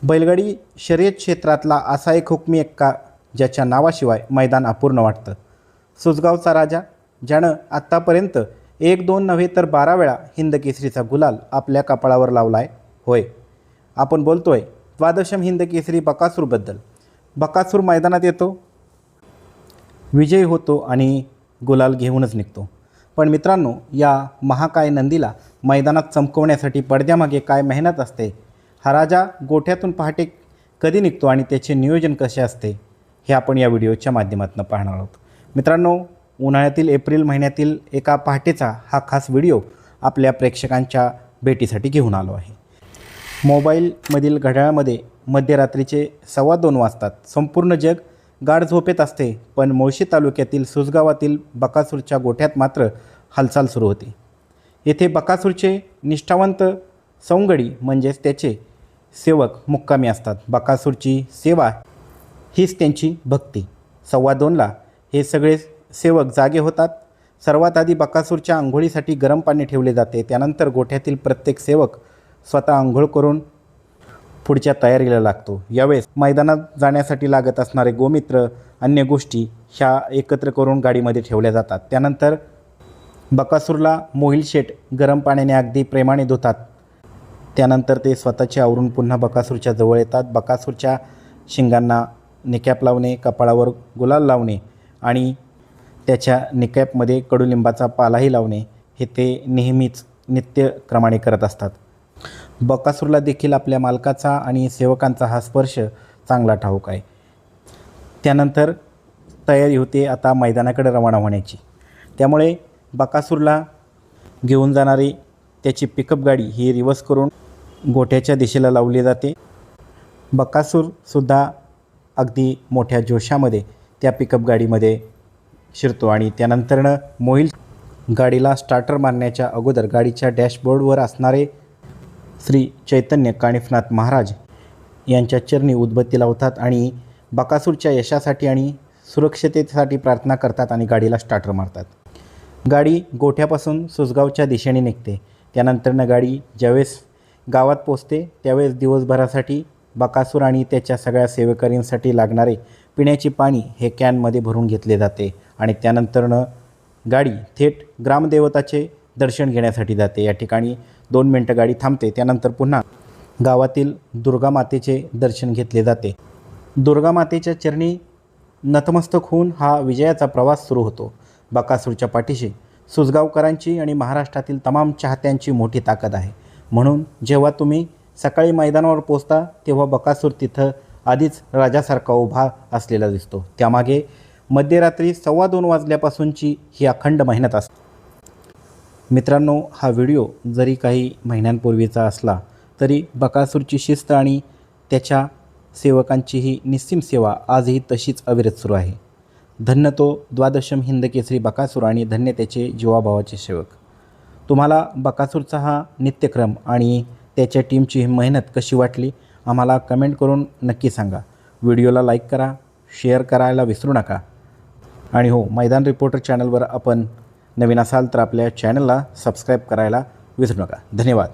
बैलगाडी शर्यत क्षेत्रातला असा एक हुकमी एक्का ज्याच्या नावाशिवाय मैदान अपूर्ण वाटतं. सुसगावचा राजा, ज्यानं आत्तापर्यंत 1-2 नव्हे तर 12 वेळा हिंद केसरीचा गुलाल आपल्या कपाळावर लावला आहे. होय, आपण बोलतोय द्वादशम हिंद केसरी बकासूरबद्दल. बकासूर मैदानात येतो, विजयी होतो आणि गुलाल घेऊनच निघतो. पण मित्रांनो, या महाकाय नंदीला मैदानात चमकवण्यासाठी पडद्यामागे काय मेहनत असते, हा राजा गोठ्यातून पहाटे कधी निघतो आणि त्याचे नियोजन कसे असते, हे आपण या व्हिडिओच्या माध्यमातून पाहणार आहोत. मित्रांनो, उन्हाळ्यातील एप्रिल महिन्यातील एका पहाटेचा हा खास व्हिडिओ आपल्या प्रेक्षकांच्या भेटीसाठी घेऊन आलो आहे. मोबाईलमधील घड्याळामध्ये मध्यरात्रीचे 2:15 वाजतात. संपूर्ण जग गाढ झोपेत असते, पण मुळशी तालुक्यातील सुसगावातील बकासूरच्या गोठ्यात मात्र हालचाल सुरू होते. येथे बकासूरचे निष्ठावंत सवंगडी म्हणजेच त्याचे सेवक मुक्कामी असतात. बकासूरची सेवा हीच त्यांची भक्ती. 2:15ला हे सगळे सेवक जागे होतात. सर्वात आधी बकासूरच्या आंघोळीसाठी गरम पाणी ठेवले जाते. त्यानंतर गोठ्यातील प्रत्येक सेवक स्वतः आंघोळ करून पुढच्या तयारीला लागतो. यावेळेस मैदानात जाण्यासाठी लागत असणारे गोमित्र, अन्य गोष्टी ह्या एकत्र करून गाडीमध्ये ठेवल्या जातात. त्यानंतर बकासूरला मोहिल शेठ गरम पाण्याने अगदी प्रेमाने धुतात. त्यानंतर ते स्वतःचे आवरून पुन्हा बकासूरच्या जवळ येतात. बकासूरच्या शिंगांना निकॅप लावणे, कपाळावर गुलाल लावणे आणि त्याच्या निकॅपमध्ये कडुलिंबाचा पालाही लावणे हे ते नेहमीच नित्यक्रमाने करत असतात. बकासूरला देखील आपल्या मालकाचा आणि सेवकांचा हा स्पर्श चांगला ठाऊक आहे. त्यानंतर तयारी होते आता मैदानाकडे रवाना होण्याची. त्यामुळे बकासूरला घेऊन जाणारी त्याची पिकअप गाडी ही रिवर्स करून गोठ्याच्या दिशेला लावली जाते. बकासूरसुद्धा अगदी मोठ्या जोशामध्ये त्या पिकअप गाडीमध्ये शिरतो आणि त्यानंतरनं मोहिल गाडीला स्टार्टर मारण्याच्या अगोदर गाडीच्या डॅशबोर्डवर असणारे श्री चैतन्य कानिफनाथ महाराज यांच्या चरणी उदबत्ती लावतात आणि बकासूरच्या यशासाठी आणि सुरक्षिततेसाठी प्रार्थना करतात आणि गाडीला स्टार्टर मारतात. गाडी गोठ्यापासून सुसगावच्या दिशेने निघते. त्यानंतरनं गाडी ज्यावेळेस गावात पोचते त्यावेळेस दिवसभरासाठी बकासूर आणि त्याच्या सगळ्या सेवेकरींसाठी लागणारे पिण्याचे पाणी हे कॅनमध्ये भरून घेतले जाते आणि त्यानंतरनं गाडी थेट ग्रामदेवताचे दर्शन घेण्यासाठी जाते. या ठिकाणी 2 मिनटं गाडी थांबते. त्यानंतर पुन्हा गावातील दुर्गामातेचे दर्शन घेतले जाते. दुर्गामातेच्या चरणी नतमस्तक होऊन हा विजयाचा प्रवास सुरू होतो. बकासूरच्या पाठीशी सुसगावकरांची आणि महाराष्ट्रातील तमाम चाहत्यांची मोठी ताकद आहे. म्हणून जेव्हा तुम्ही सकाळी मैदानावर पोचता तेव्हा बकासूर तिथं आधीच राजासारखा उभा असलेला दिसतो. त्यामागे मध्यरात्री 2:15 वाजल्यापासूनची ही अखंड मेहनत असते. मित्रांनो, हा व्हिडिओ जरी काही महिन्यांपूर्वीचा असला तरी बकासूरची शिस्त आणि त्याच्या सेवकांची ही निस्सीम सेवा आजही तशीच अविरत सुरू आहे. धन्य तो द्वादशम हिंद केसरी बकासूर आणि धन्य त्याचे जीवाभावाचे सेवक. तुम्हाला बकासूरचा हा नित्यक्रम आणि त्याच्या टीमची ही मेहनत कशी वाटली आम्हाला कमेंट करून नक्की सांगा. व्हिडिओला लाईक करा, शेअर करायला विसरू नका. आणि हो, मैदान रिपोर्टर चॅनलवर आपण नवीन असाल तर आपल्या चॅनलला सबस्क्राईब करायला विसरू नका. धन्यवाद.